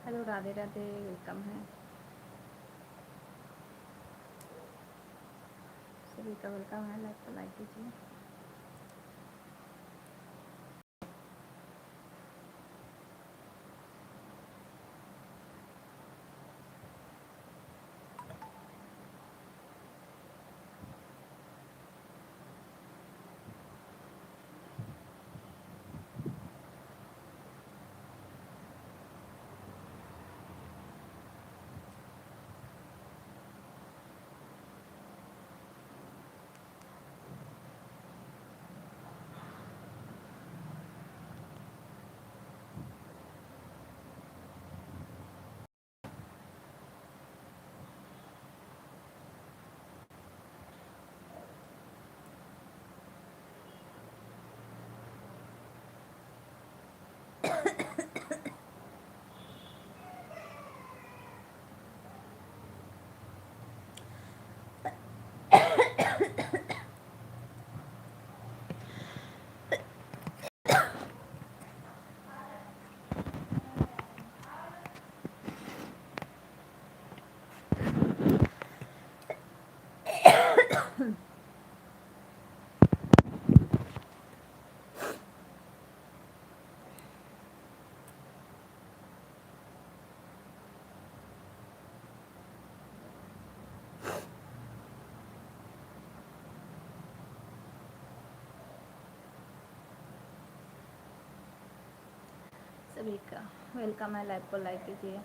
Hello, Radhe Radhe, welcome है सभी का। वेलकम है, लाइक तो लाइक कीजिए। सभी का वेलकम है, लाइक को लाइक कीजिए।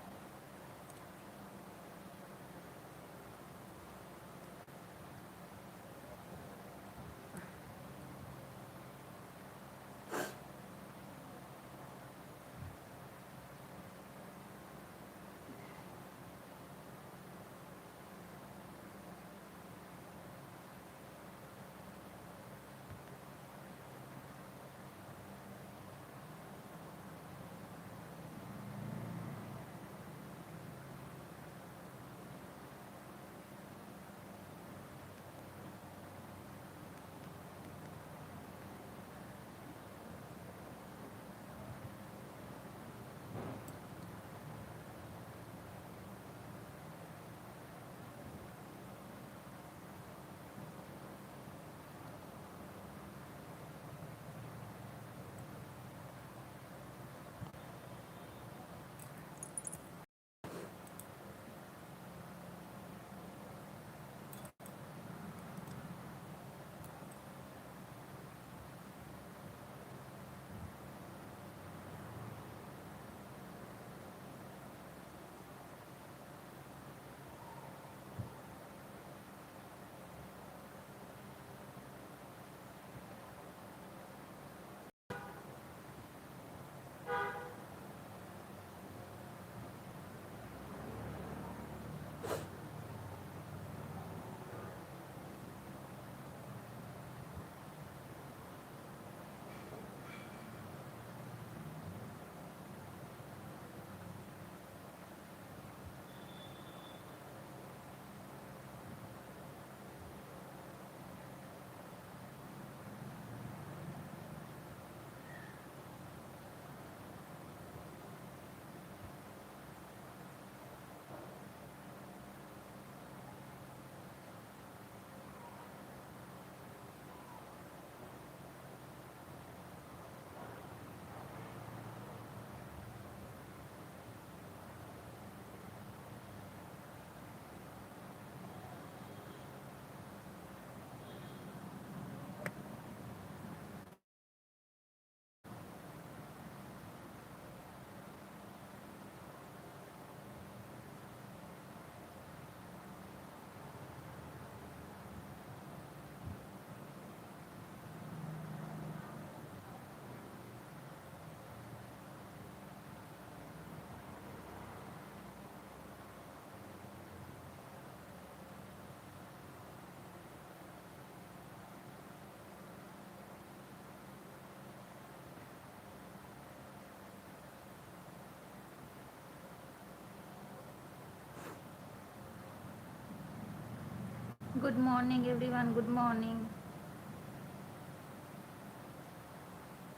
Good morning everyone, good morning,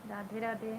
Radhe Radhe.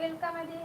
Welcome है जी।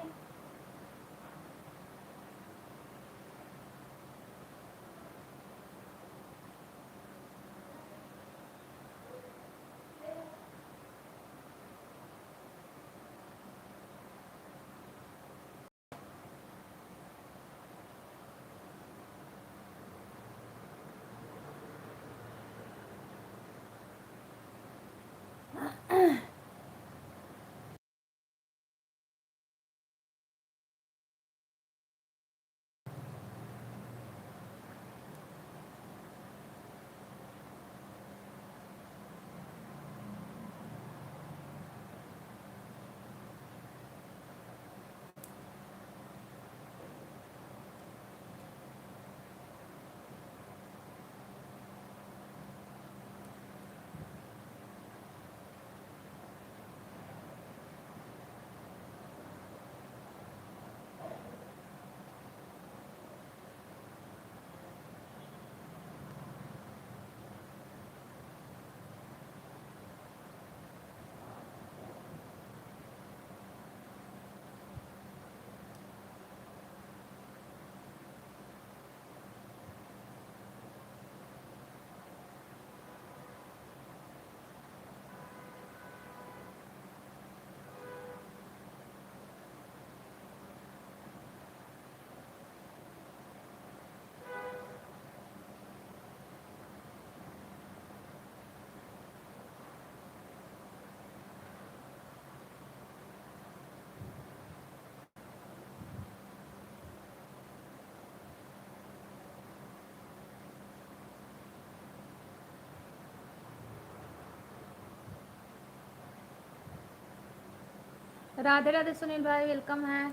राधे राधे सुनील भाई, वेलकम है।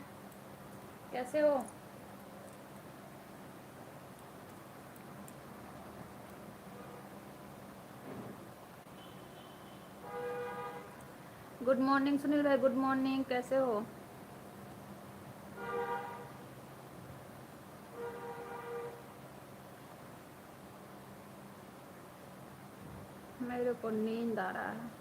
कैसे हो? गुड मॉर्निंग सुनील भाई, गुड मॉर्निंग। कैसे हो? मेरे को नींद आ रहा है।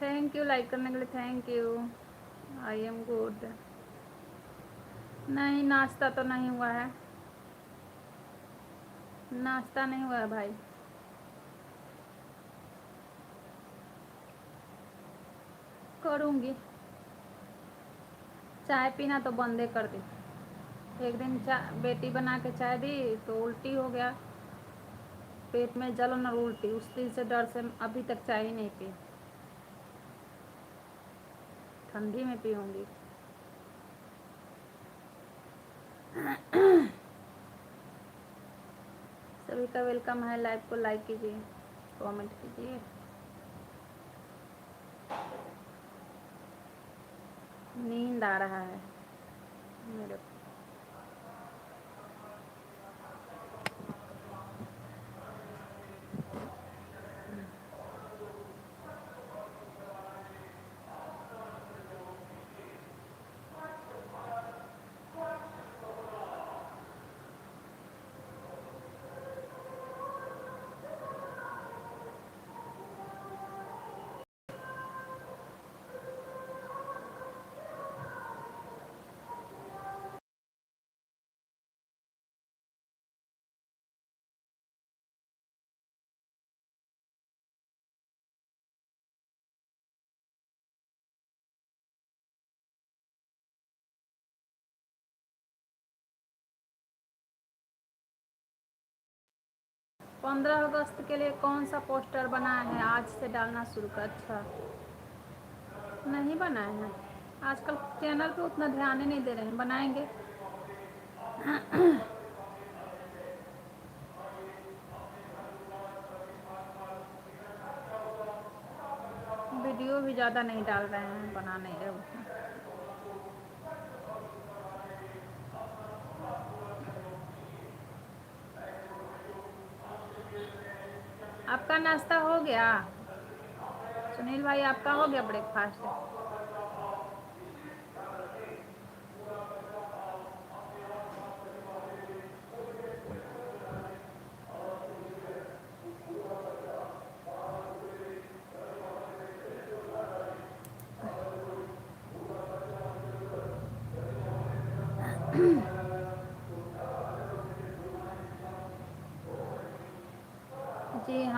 थैंक यू लाइक करने के लिए, thank you. I am good. नहीं, नाश्ता तो नहीं हुआ है। नाश्ता नहीं हुआ है भाई। करूँगी। चाय पीना तो बंद ही कर दी। एक दिन बेटी बना के चाय दी तो उल्टी हो गया, पेट में जलन और उल्टी। उस दिन से डर से अभी तक चाय ही नहीं पी। ठंडी में पीऊँगी। सभी का वेलकम है। लाइव को लाइक कीजिए, कमेंट कीजिए। नींद आ रहा है मेरे को। 15 अगस्त के लिए कौन सा पोस्टर बना है? आज से डालना शुरू कर। अच्छा, नहीं बनाए हैं। आजकल चैनल पे उतना ध्यान ही नहीं दे रहे हैं। बनाएंगे। वीडियो भी ज़्यादा नहीं डाल रहे हैं, बना नहीं रहे उतना। आपका नाश्ता हो गया सुनील भाई? आपका हो गया ब्रेकफास्ट?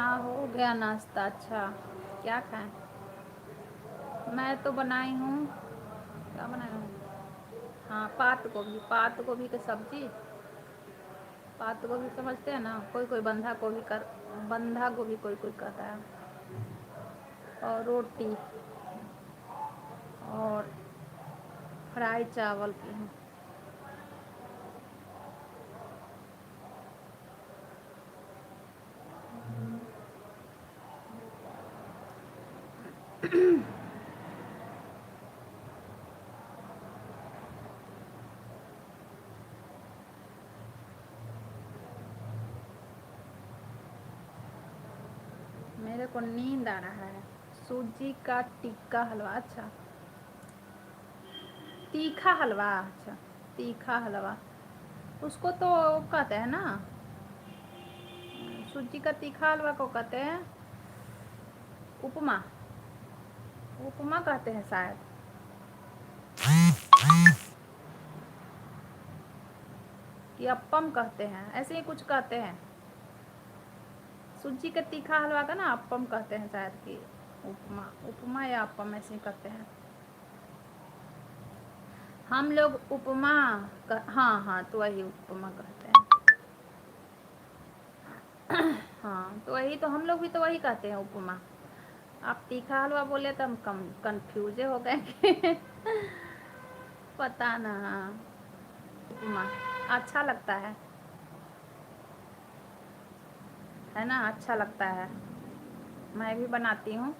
हाँ हो गया नाश्ता। अच्छा क्या खाएं? मैं तो बनाई हूँ, क्या बनाई हूँ? हाँ पात गोभी की सब्जी। पात गोभी समझते हैं ना? कोई कोई बंधा गोभी कोई कोई कहता है। और रोटी और फ्राई चावल की हूँ। मेरे को नींद आ रहा है। सूजी का टिक्का हलवा, अच्छा तीखा हलवा, अच्छा तीखा हलवा उसको तो कहते हैं ना, सूजी का तीखा हलवा को कहते हैं उपमा। उपमा कहते हैं शायद, कि अप्पम कहते हैं, ऐसे ही कुछ कहते हैं। सूजी का तीखा हलवा का ना अप्पम कहते हैं शायद, कि उपमा उपमा या अप्पम ऐसे ही कहते हैं। हम लोग उपमा हाँ हाँ तो वही उपमा कहते हैं। हाँ तो वही तो हम लोग भी तो वही कहते हैं उपमा। आप तीखा हलवा बोले तो हम कम कंफ्यूज हो गए कि पता ना। उपमा अच्छा लगता है ना, अच्छा लगता है। मैं भी बनाती हूँ।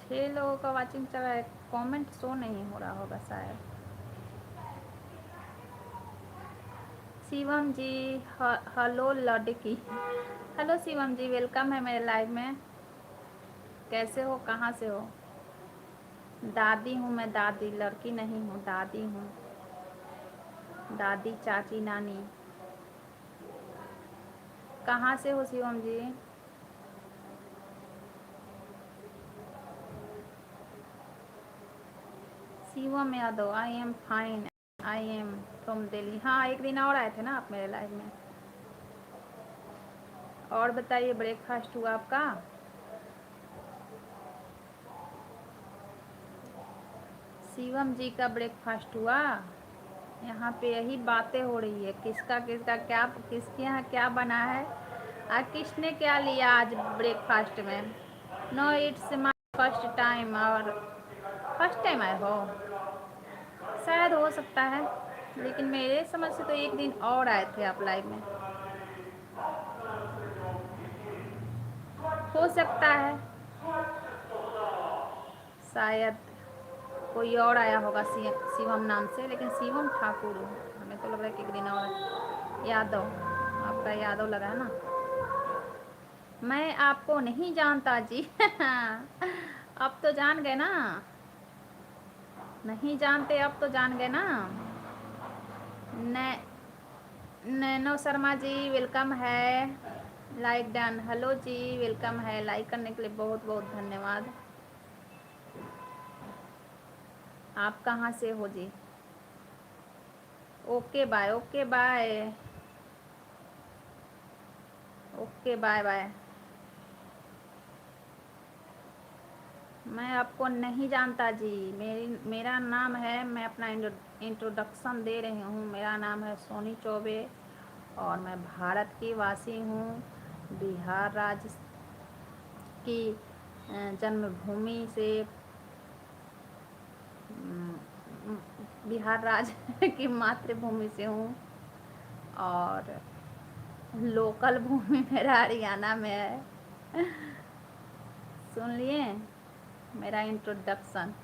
छह लोगों का वाचिंग चल रहा है, कमेंट शो नहीं हो रहा होगा शायद। शिवम जी हेलो लड़की। हेलो शिवम जी, वेलकम है मेरे लाइव में। कैसे हो, कहाँ से हो? दादी हूँ मैं, दादी, लड़की नहीं हूँ, दादी हूँ। दादी चाची नानी। कहाँ से हो Shivam ji? Shivam Yadav, I am fine, I am from Delhi. हाँ एक दिन और आए थे ना आप मेरे लाइव में। और बताइए, ब्रेकफास्ट हुआ आपका? शिवम जी का ब्रेकफास्ट हुआ? यहाँ पे यही बातें हो रही है, किसका किसका क्या, किसके यहाँ क्या बना है और किसने क्या लिया आज ब्रेकफास्ट में। No it's my first time. और फर्स्ट टाइम आए हो शायद, हो सकता है, लेकिन मेरे समझ से तो एक दिन और आए थे आप लाइव में। हो सकता है शायद कोई और आया होगा शिवम नाम से, लेकिन शिवम ठाकुर हमें तो लग रहा है कि एक दिन और। यादव, आपका यादव लगा है ना। मैं आपको नहीं जानता जी। अब तो जान गए ना, नहीं जानते अब तो जान गए ना। नै नैनो शर्मा जी वेलकम है, लाइक डन। हेलो जी, वेलकम है, लाइक करने के लिए बहुत बहुत धन्यवाद। आप कहाँ से हो जी? Okay bye, okay bye, okay bye bye. मैं आपको नहीं जानता जी, मेरा नाम है, मैं अपना इंट्रोडक्शन दे रही हूँ। मेरा नाम है सोनी चौबे और मैं भारत की वासी हूँ। बिहार राज्य की जन्मभूमि से, बिहार राज्य की मातृभूमि से हूँ। और लोकल भूमि मेरा हरियाणा में है। सुन लिए मेरा introduction.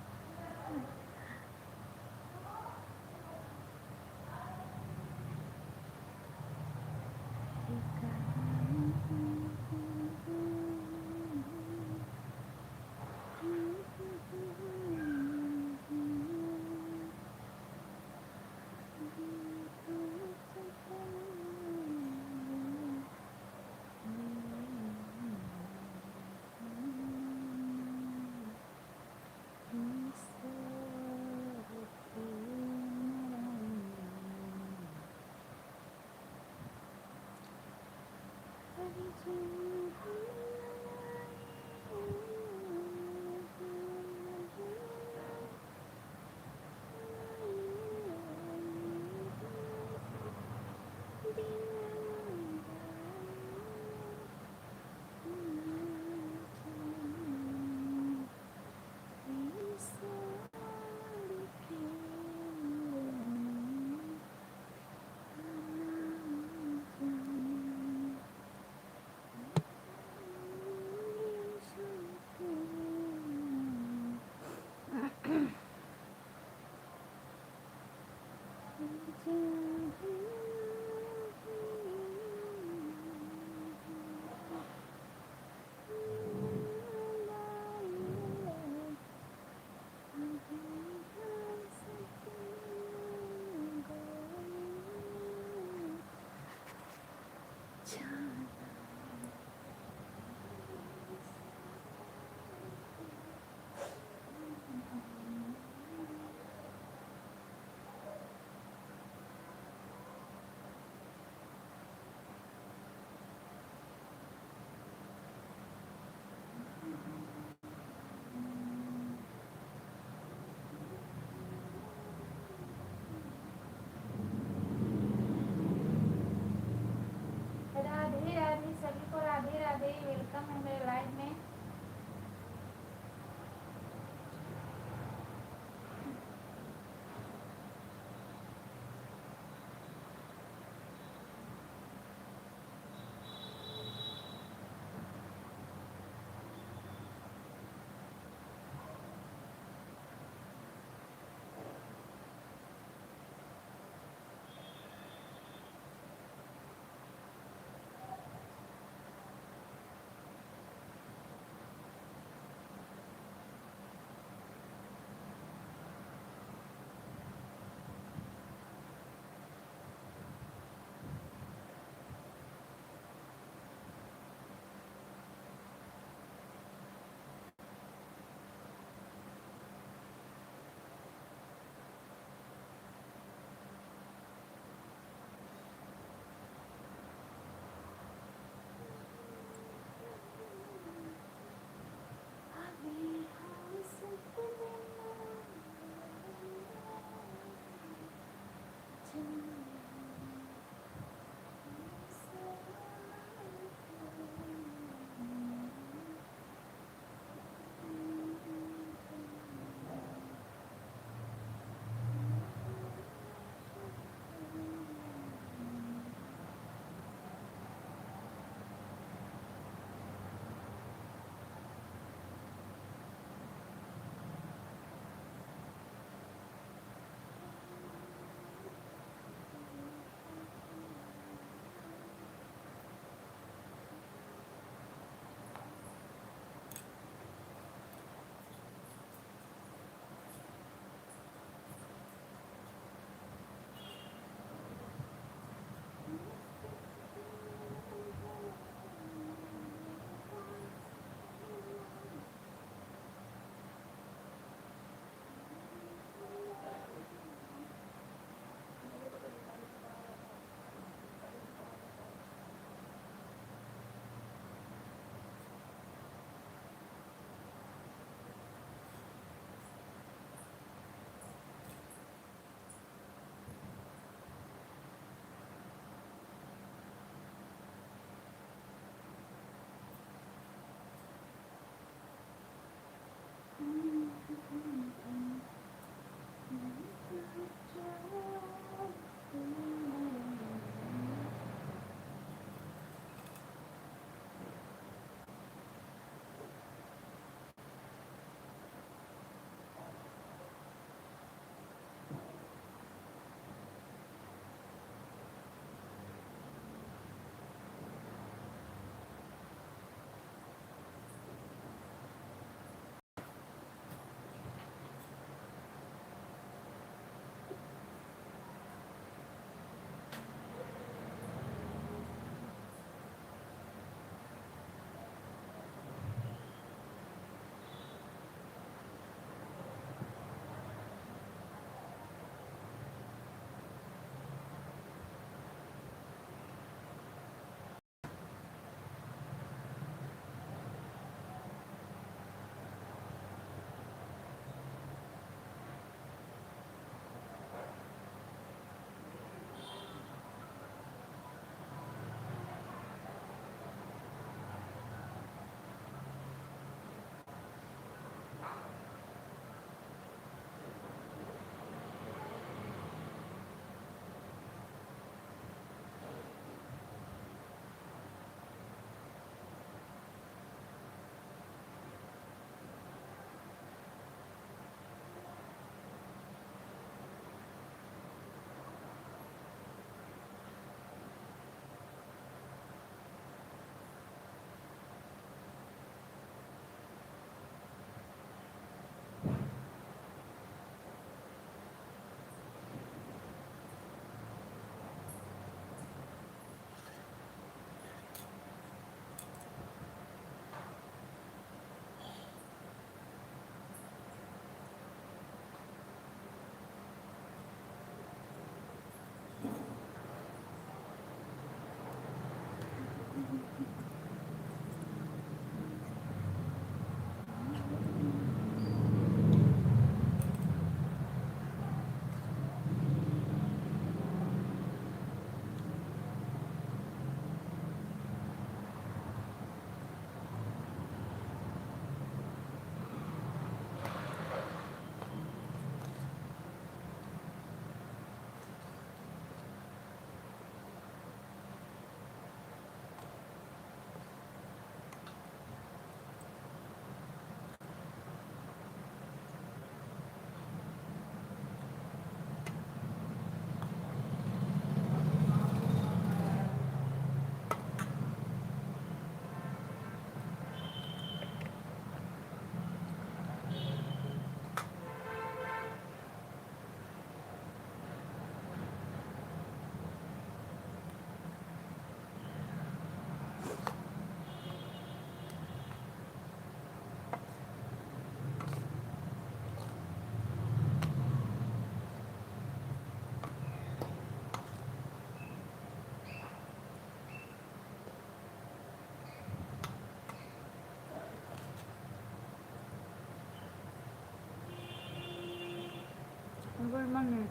Morning.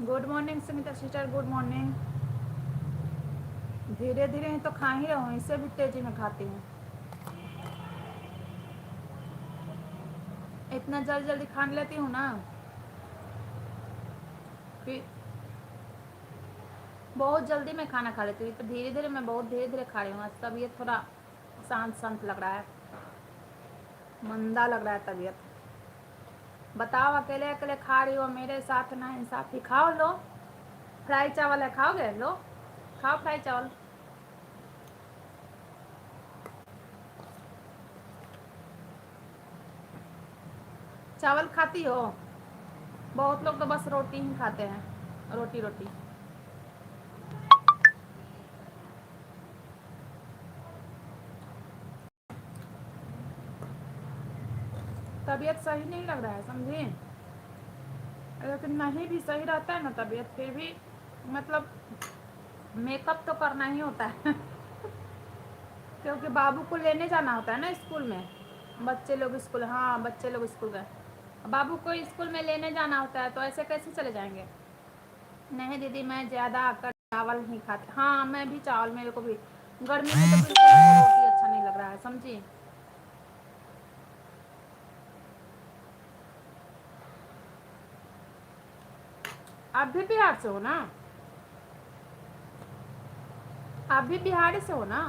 Good morning Sumita sister, good morning. धीरे धीरे ही तो खा ही रहा हूँ, इससे भी तेजी में खाती हूँ। इतना जल्दी जल्दी खा लेती हूँ ना, फिर बहुत जल्दी मैं खाना खा लेती हूँ, तो धीरे धीरे मैं बहुत धीरे धीरे खा रही हूँ। आज तबीयत थोड़ा शांत शांत लग रहा है, मंदा लग रहा है तबीयत। बताओ, अकेले अकेले खा रही हो, मेरे साथ ना इंसाफी। खाओ, लो फ्राई चावल है, खाओगे? लो खाओ फ्राई चावल। चावल खाती हो? बहुत लोग तो बस रोटी ही खाते हैं, रोटी रोटी। तबीयत सही नहीं लग रहा है, समझी? लेकिन नहीं भी सही रहता है ना तबीयत, फिर भी मतलब मेकअप तो करना ही होता है क्योंकि बाबू को लेने जाना होता है ना स्कूल में। बच्चे लोग स्कूल, हाँ बच्चे लोग स्कूल गए, बाबू को स्कूल में लेने जाना होता है, तो ऐसे कैसे चले जाएंगे? नहीं दीदी, मैं ज़्यादा कर चावल ही खाती। हाँ मैं भी चावल, मेरे को भी गर्मी में तो बिल्कुल रोटी अच्छा नहीं लग रहा है, समझी? आप भी बिहार से हो ना? आप भी बिहार से हो ना?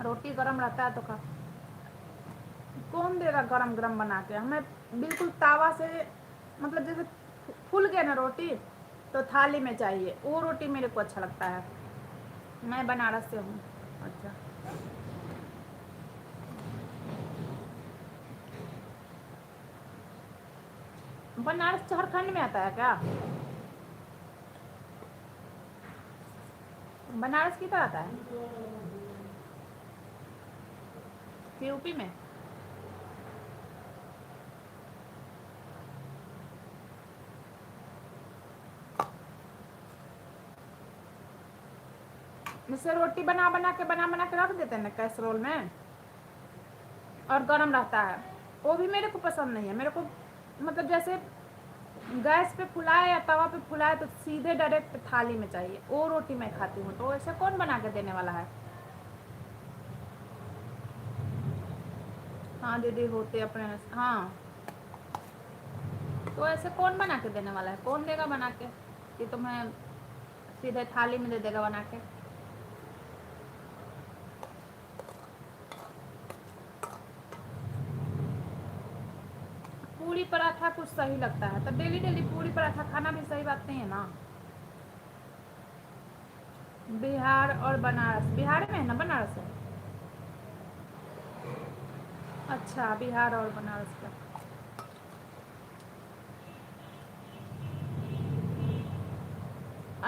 रोटी गरम रहता है तो खा। कौन देगा गरम गरम बना के? हमें बिल्कुल तावा से, मतलब जैसे फूल गया ना रोटी, तो थाली में चाहिए, वो रोटी मेरे को अच्छा लगता है। मैं बनारस से हूँ। अच्छा, बनारस झारखंड में आता है क्या? बनारस किधर आता है? यूपी में? जैसे रोटी बना बना के रख देते हैं ना कैसरोल में, और गरम रहता है, वो भी मेरे को पसंद नहीं है। मेरे को मतलब जैसे गैस पे फुलाए या तवा पे फुलाए, तो सीधे डायरेक्ट थाली में चाहिए, वो रोटी मैं खाती हूँ। तो ऐसे कौन बना के देने वाला है? हाँ दीदी होते अपने, हाँ तो ऐसे कौन बना के देने वाला है? कौन देगा बना के कि तुम्हें सीधे थाली में दे देगा बना के? पूरी पराठा कुछ सही लगता है, तो डेली डेली पूरी पराठा खाना भी सही बात नहीं है ना। बिहार और बनारस, बिहार में है ना बनारस है? अच्छा, बिहार और बनारस का।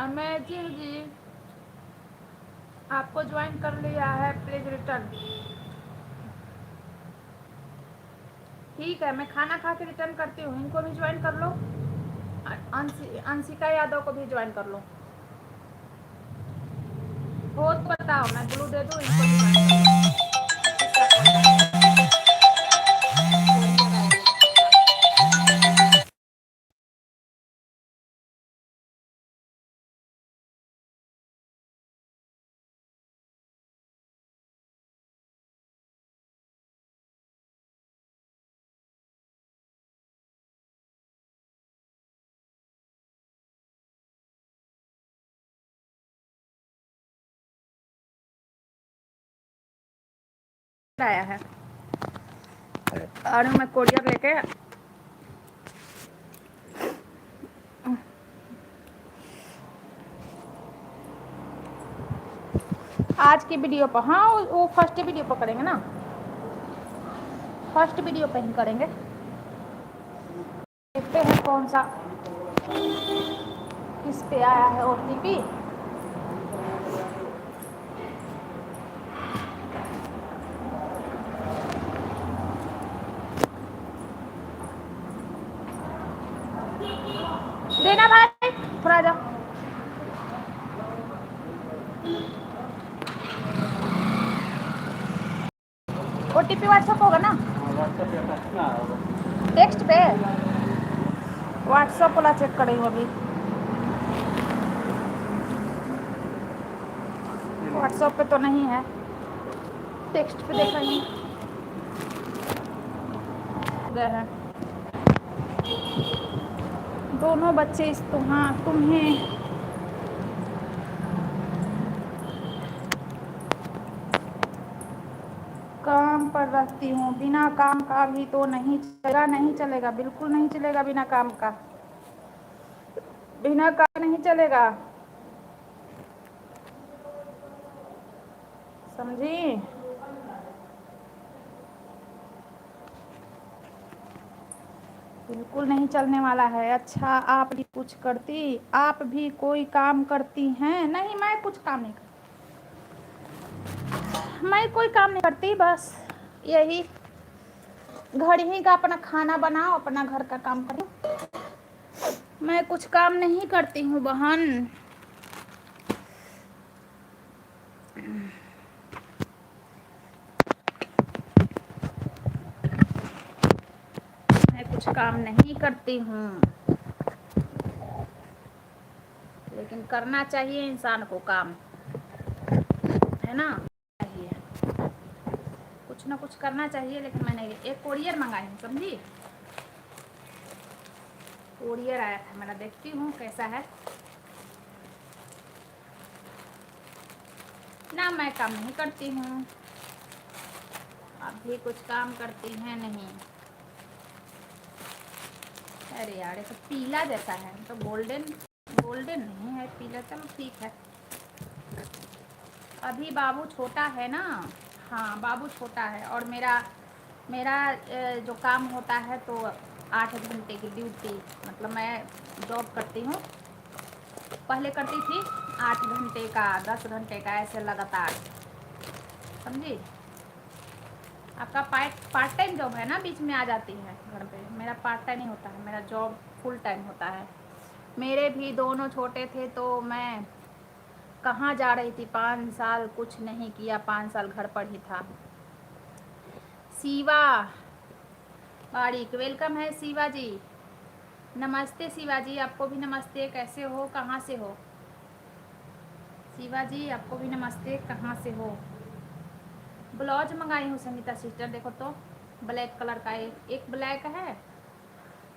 अमेजिंग जी, आपको ज्वाइन कर लिया है, प्लीज रिटर्न। ठीक है, मैं खाना खा के रिटर्न करती हूँ, इनको भी ज्वाइन कर लो, अंशिका यादव को भी ज्वाइन कर लो। हो तो बताओ, मैं ग्लू दे दूँ, इनको भी ज्वाइन कर आया है, और मैं कोरियर लेके आज की वीडियो पर, हाँ वो फर्स्ट वीडियो पर करेंगे ना। फर्स्ट वीडियो पे ही करेंगे। देखते हैं कौन सा किस पे आया है OTP। देना भाई, थोड़ा जाओ। OTP व्हाट्सएप होगा ना? टेक्स्ट पे व्हाट्सएप वाला चेक करेंगे अभी। व्हाट्सएप पे तो नहीं है, टेक्स्ट पे देखेंगे। गए हैं दोनों बच्चे इस तुम्हें काम पर रखती हूँ, बिना काम का भी तो नहीं चलेगा। नहीं चलेगा, बिल्कुल नहीं चलेगा बिना काम का। बिना काम नहीं चलेगा, समझी? बिल्कुल नहीं चलने वाला है। अच्छा, आप भी कुछ करती, आप भी कोई काम करती हैं? नहीं, मैं कुछ काम नहीं करती, मैं कोई काम नहीं करती, बस यही घर ही का अपना खाना बनाओ, अपना घर का काम करो। मैं कुछ काम नहीं करती हूँ बहन। मैं कुछ काम नहीं करती हूँ, लेकिन करना चाहिए इंसान को काम, है ना? चाहिए, कुछ ना कुछ करना चाहिए। लेकिन मैंने एक कोरियर मंगाई हूँ, समझी? कोरियर आया था मेरा, देखती हूँ कैसा है। ना मैं काम नहीं करती हूँ, आप भी कुछ काम करती हैं नहीं? अरे यार, ये तो पीला जैसा है, तो गोल्डन गोल्डन नहीं है, पीला। चलो ठीक है। अभी बाबू छोटा है ना। हाँ, बाबू छोटा है, और मेरा मेरा जो काम होता है तो 8 घंटे की ड्यूटी, मतलब मैं जॉब करती हूँ। पहले करती थी 8 घंटे का, 10 घंटे का, ऐसे लगातार, समझी? आपका पार्ट टाइम जॉब है ना, बीच में आ जाती है घर पे। मेरा पार्ट टाइम नहीं होता है, मेरा जॉब फुल टाइम होता है। मेरे भी दोनों छोटे थे तो मैं कहाँ जा रही थी। 5 साल कुछ नहीं किया, 5 साल घर पर ही था। शिवा बारीक, वेलकम है शिवा जी। नमस्ते शिवा जी, आपको भी नमस्ते। कैसे हो, कहाँ से हो? शिवा जी आपको भी नमस्ते, कहाँ से हो? ब्लाउज मंगाई हूँ संगीता सिस्टर, देखो तो, ब्लैक कलर का। एक ब्लैक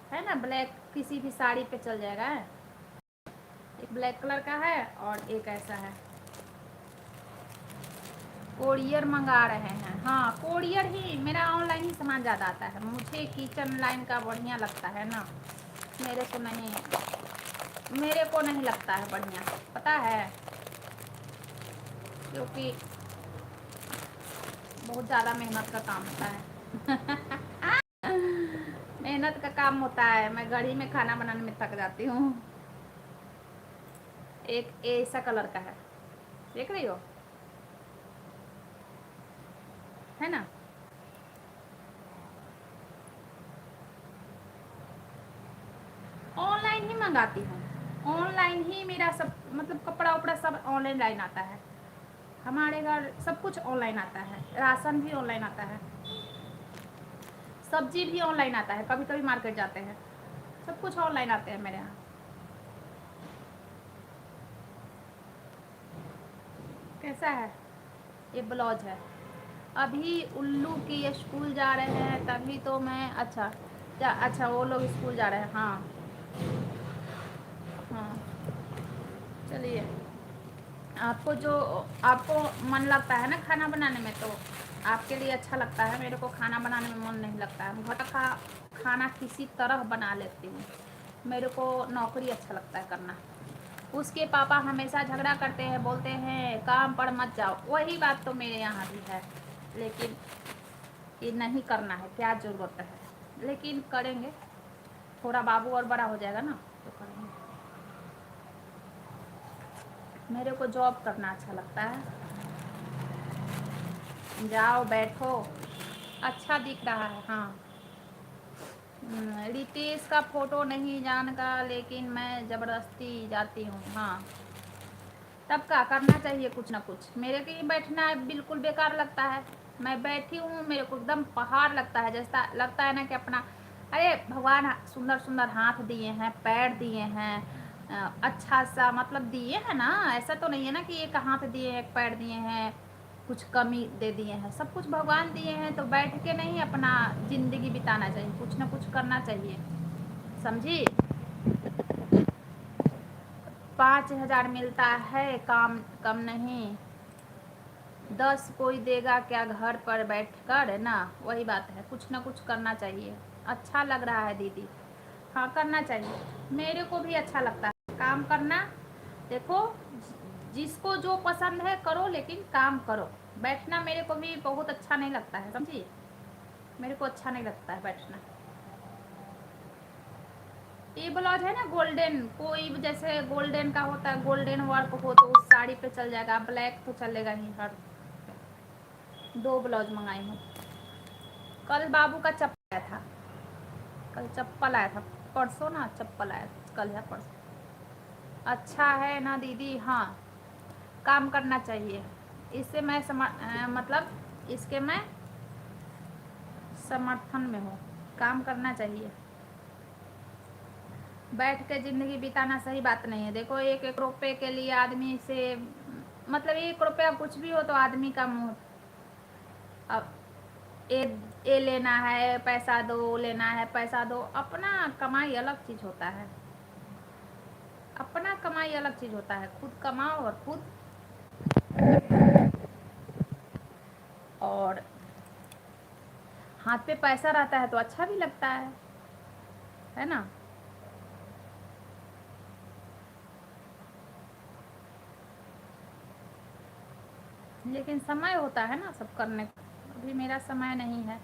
है ना, ब्लैक किसी भी साड़ी पे चल जाएगा। एक ब्लैक कलर का है और एक ऐसा है। कोरियर मंगा रहे हैं? हाँ, कोरियर ही, मेरा ऑनलाइन ही सामान ज़्यादा आता है। मुझे किचन लाइन का बढ़िया लगता है ना, मेरे को नहीं लगता है बढ़िया, पता है, क्योंकि बहुत ज़्यादा मेहनत का काम होता है। मेहनत का काम होता है, मैं घड़ी में खाना बनाने में थक जाती हूँ। एक ऐसा कलर का है, देख रही हो, है ना? ऑनलाइन ही मंगाती हूँ, ऑनलाइन ही मेरा सब, मतलब कपड़ा उपड़ा सब ऑनलाइन आता है। हमारे घर सब कुछ ऑनलाइन आता है, राशन भी ऑनलाइन आता है, सब्जी भी ऑनलाइन आता है। कभी कभी मार्केट जाते हैं, सब कुछ ऑनलाइन आते हैं मेरे यहाँ। कैसा है? ये ब्लाउज है। अभी उल्लू की स्कूल जा रहे हैं तभी तो मैं, अच्छा वो लोग स्कूल जा रहे हैं। हाँ हाँ, चलिए। आपको मन लगता है ना खाना बनाने में, तो आपके लिए अच्छा लगता है। मेरे को खाना बनाने में मन नहीं लगता है। घर का खाना किसी तरह बना लेती हूँ, मेरे को नौकरी अच्छा लगता है करना। उसके पापा हमेशा झगड़ा करते हैं, बोलते हैं काम पर मत जाओ। वही बात तो मेरे यहाँ भी है, लेकिन कि नहीं करना है, क्या ज़रूरत है, लेकिन करेंगे। थोड़ा बाबू और बड़ा हो जाएगा ना तो करेंगे। मेरे को जॉब करना अच्छा लगता है। जाओ बैठो, अच्छा दिख रहा है। हाँ, रितेश का फोटो नहीं जान का, लेकिन मैं ज़बरदस्ती जाती हूँ। हाँ, तब का करना चाहिए कुछ ना कुछ। मेरे को बैठना बिल्कुल बेकार लगता है। मैं बैठी हूँ, मेरे को एकदम पहाड़ लगता है, जैसा लगता है ना कि अपना, अरे भगवान सुंदर सुंदर हाथ दिए हैं, पैर दिए हैं, अच्छा सा मतलब दिए हैं ना। ऐसा तो नहीं है ना कि एक हाथ दिए हैं, एक पैर दिए हैं, कुछ कमी दे दिए हैं। सब कुछ भगवान दिए हैं, तो बैठ के नहीं अपना ज़िंदगी बिताना चाहिए, कुछ ना कुछ करना चाहिए, समझी। 5,000 मिलता है, काम कम नहीं। 10 कोई देगा क्या घर पर बैठकर, है ना। वही बात है, कुछ ना कुछ करना चाहिए। अच्छा लग रहा है दीदी। हाँ, करना चाहिए। मेरे को भी अच्छा लगता है काम करना। देखो, जिसको जो पसंद है करो, लेकिन काम करो। बैठना मेरे को भी बहुत अच्छा नहीं लगता है, समझिए। मेरे को अच्छा नहीं लगता है बैठना। ये ब्लाउज है ना गोल्डन, कोई जैसे गोल्डन का होता है, गोल्डन वर्क हो तो उस साड़ी पे चल जाएगा, ब्लैक तो चलेगा ही। हर 2 ब्लाउज मंगाई हूँ। कल बाबू का चप्पल आया था, कल चप्पल आया था, परसों ना चप्पल आया था, कल है परसों। अच्छा है ना दीदी। हाँ, काम करना चाहिए। इससे मैं मतलब इसके मैं समर्थन में हूँ। काम करना चाहिए। बैठ के ज़िंदगी बिताना सही बात नहीं है। देखो, 1-1 रुपए के लिए आदमी से, मतलब 1 रुपया कुछ भी हो तो आदमी का मुँह, अब ये लेना है पैसा दो, लेना है पैसा दो। अपना कमाई अलग चीज़ होता है, अपना कमाई अलग चीज़ होता है। खुद कमाओ और खुद, और हाथ पे पैसा रहता है तो अच्छा भी लगता है ना। लेकिन समय होता है ना सब करने का। अभी मेरा समय नहीं है।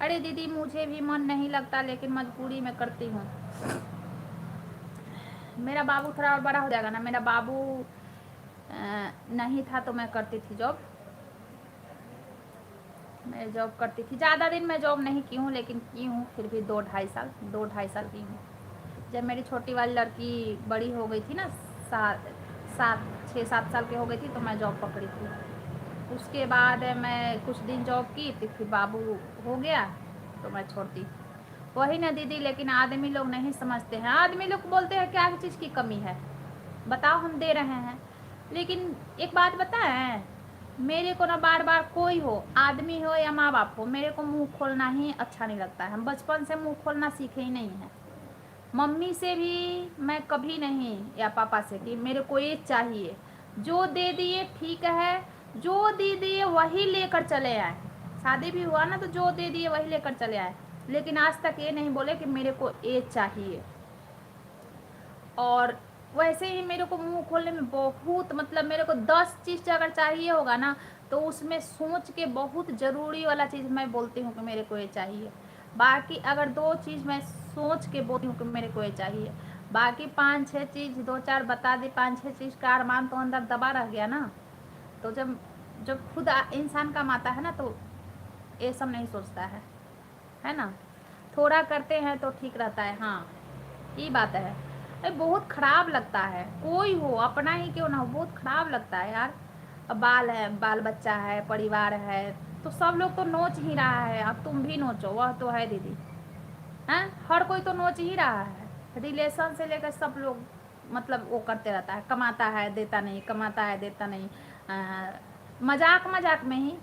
अरे दीदी, मुझे भी मन नहीं लगता, लेकिन मजबूरी में करती हूँ। मेरा बाबू थोड़ा और बड़ा हो जाएगा ना। मेरा बाबू नहीं था तो मैं करती थी जॉब। मैं जॉब करती थी। ज़्यादा दिन मैं जॉब नहीं की हूँ, लेकिन की हूँ फिर भी 2-2.5 साल की हूँ। जब मेरी छोटी वाली लड़की बड़ी हो गई थी ना, 6-7 साल की हो गई थी, तो मैं जॉब पकड़ी थी। उसके बाद मैं कुछ दिन जॉब की, फिर बाबू हो गया तो मैं छोड़ती। वही ना दीदी, लेकिन आदमी लोग नहीं समझते हैं। आदमी लोग बोलते हैं क्या चीज़ की कमी है, बताओ हम दे रहे हैं। लेकिन एक बात बताएं, मेरे को ना बार बार कोई हो, आदमी हो या माँ बाप हो, मेरे को मुंह खोलना ही अच्छा नहीं लगता है। हम बचपन से मुंह खोलना सीखे ही नहीं हैं। मम्मी से भी मैं कभी नहीं, या पापा से, कि मेरे को ये चाहिए, जो दे दिए ठीक है, जो दे दिए वही लेकर चले आए। शादी भी हुआ ना तो जो दे दिए वही लेकर चले आए, लेकिन आज तक ये नहीं बोले कि मेरे को ये चाहिए। और वैसे ही मेरे को मुंह खोलने में बहुत, मतलब मेरे को 10 चीज़ अगर चाहिए होगा ना, तो उसमें सोच के बहुत ज़रूरी वाला चीज़ मैं बोलती हूँ कि मेरे को ये चाहिए। बाकी अगर 2 चीज़ मैं सोच के बोलती हूँ कि मेरे को ये चाहिए, बाकी 5-6 चीज़ 2-4 बता दी, 5-6 चीज़ का अरमान तो अंदर दबा रह गया ना। तो जब जब खुद इंसान कमाता है ना, तो ये सब नहीं सोचता है ना। थोड़ा करते हैं तो ठीक रहता है। हाँ, ये बात है। अरे बहुत खराब लगता है, कोई हो, अपना ही क्यों ना हो, बहुत खराब लगता है यार। अब बाल है, बाल बच्चा है, परिवार है, तो सब लोग तो नोच ही रहा है। अब तुम भी नोचो, वह तो है दीदी। हैं, हर कोई तो नोच ही रहा है। रिलेशन से लेकर सब लोग, मतलब वो करते रहता है, कमाता है देता नहीं, कमाता है देता नहीं। मजाक मजाक में ही,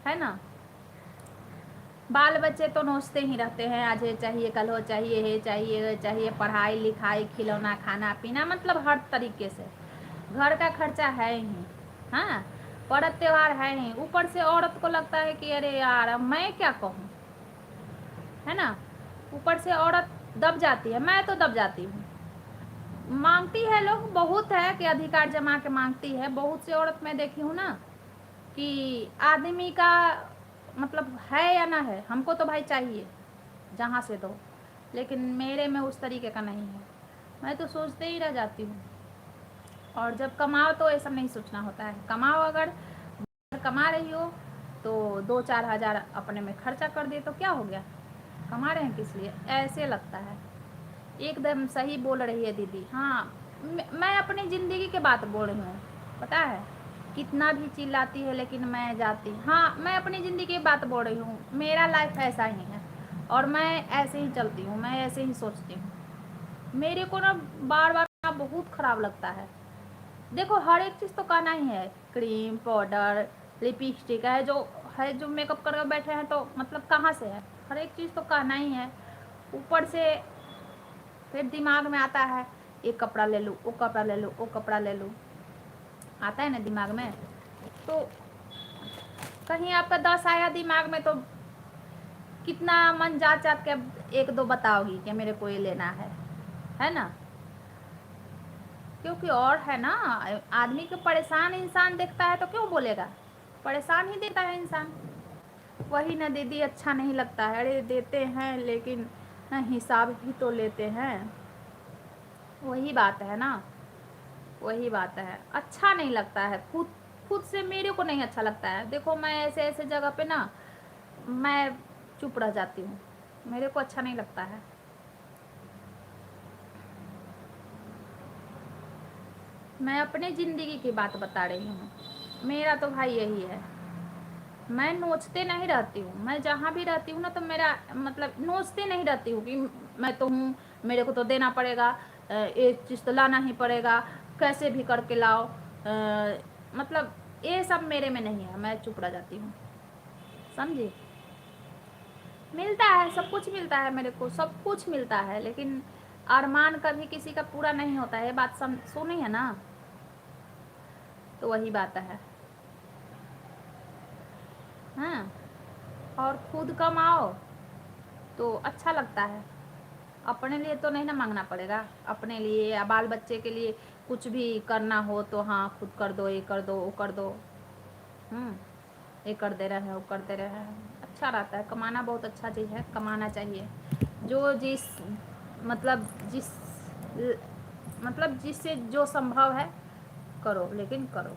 है ना। बाल बच्चे तो नोचते ही रहते हैं, आज ये चाहिए, कल वो चाहिए, ये चाहिए, ये चाहिए, पढ़ाई लिखाई, खिलौना, खाना पीना, मतलब हर तरीके से। घर का खर्चा है ही, हाँ, पर्व त्योहार है ही, ऊपर से औरत को लगता है कि अरे यार अब मैं क्या कहूँ, है ना। ऊपर से औरत दब जाती है, मैं तो दब जाती हूँ। मांगती है, लोग बहुत है कि अधिकार जमा के मांगती है। बहुत सी औरत मैं देखी हूँ ना, कि आदमी का मतलब है या ना है, हमको तो भाई चाहिए जहाँ से दो, लेकिन मेरे में उस तरीके का नहीं है। मैं तो सोचते ही रह जाती हूँ। और जब कमाओ तो ऐसा नहीं सोचना होता है। कमाओ, अगर कमा रही हो तो 2-4 हज़ार अपने में खर्चा कर दिए तो क्या हो गया, कमा रहे हैं किस लिए, ऐसे लगता है। एकदम सही बोल रही है दीदी। हाँ, मैं अपनी ज़िंदगी के बात बोल रही हूँ, पता है कितना भी चिल्लाती है लेकिन मैं जाती। हाँ, मैं अपनी ज़िंदगी की बात बोल रही हूँ, मेरा लाइफ ऐसा ही है और मैं ऐसे ही चलती हूँ, मैं ऐसे ही सोचती हूँ। मेरे को ना बार बार ना बहुत ख़राब लगता है। देखो, हर एक चीज़ तो कहना ही है, क्रीम, पाउडर, लिपस्टिक है जो मेकअप करके बैठे हैं तो मतलब कहाँ से है, हर एक चीज़ तो कहना ही है। ऊपर से फिर दिमाग में आता है, एक कपड़ा ले लूँ, वो कपड़ा ले लूँ, वो कपड़ा ले लूँ, आता है ना दिमाग में। तो कहीं आपका 10 आया दिमाग में तो कितना मन जात जात के 1-2 बताओगी कि मेरे को ये लेना है ना। क्योंकि और है ना, आदमी को परेशान इंसान देखता है तो क्यों बोलेगा, परेशान ही देता है इंसान। वही ना दीदी, अच्छा नहीं लगता है। अरे देते हैं लेकिन हिसाब भी तो लेते हैं, वही बात है ना, वही बात है। अच्छा नहीं लगता है, खुद खुद से मेरे को नहीं अच्छा लगता है। देखो, मैं ऐसे ऐसे जगह पे ना मैं चुप रह जाती हूँ, मेरे को अच्छा नहीं लगता है। मैं अपने ज़िंदगी की बात बता रही हूँ, मेरा तो भाई यही है। मैं नोचते नहीं रहती हूँ, मैं जहाँ भी रहती हूँ ना तो मेरा मतलब नोचते नहीं रहती हूँ कि मैं तो हूँ, मेरे को तो देना पड़ेगा, एक चीज़ तो लाना ही पड़ेगा, कैसे भी करके लाओ, मतलब ये सब मेरे में नहीं है। मैं चुप रह जाती हूँ, समझी। मिलता है, सब कुछ मिलता है, मेरे को सब कुछ मिलता है, लेकिन अरमान कभी किसी का पूरा नहीं होता है, ये बात सुनी है ना। तो वही बात है। हाँ, और खुद कमाओ तो अच्छा लगता है। अपने लिए तो नहीं ना मांगना पड़ेगा, अपने लिए या बाल बच्चे के लिए कुछ भी करना हो तो हाँ खुद कर दो, ये कर दो, वो कर दो। ये कर दे रहे हैं, वो कर दे रहे हैं, अच्छा रहता है। कमाना बहुत अच्छा चीज़ है, कमाना चाहिए। जो जिस मतलब जिस मतलब जिससे जो संभव है करो, लेकिन करो,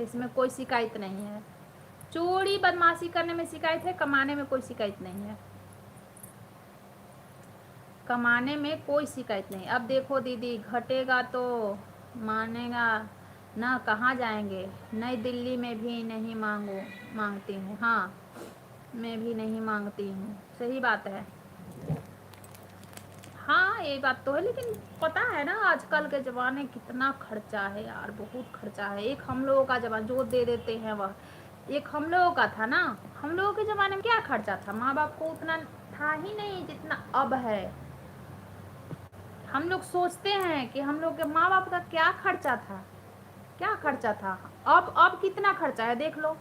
इसमें कोई शिकायत नहीं है। चोरी बदमाशी करने में शिकायत है, कमाने में कोई शिकायत नहीं है, कमाने में कोई शिकायत नहीं। अब देखो दीदी, घटेगा तो मानेगा ना, कहाँ जाएंगे। नई दिल्ली में भी नहीं मांगती हूँ। हाँ, मैं भी नहीं मांगती हूँ, सही बात है। हाँ, ये बात तो है, लेकिन पता है ना आजकल के ज़माने कितना खर्चा है यार, बहुत खर्चा है। एक हम लोगों का ज़माना जो दे देते हैं वह एक हम लोगों का था ना। हम लोगों के ज़माने में क्या खर्चा था, माँ बाप को उतना था ही नहीं जितना अब है। हम लोग सोचते हैं कि हम लोग के माँ बाप का क्या खर्चा था, क्या खर्चा था। अब कितना खर्चा है देख लो।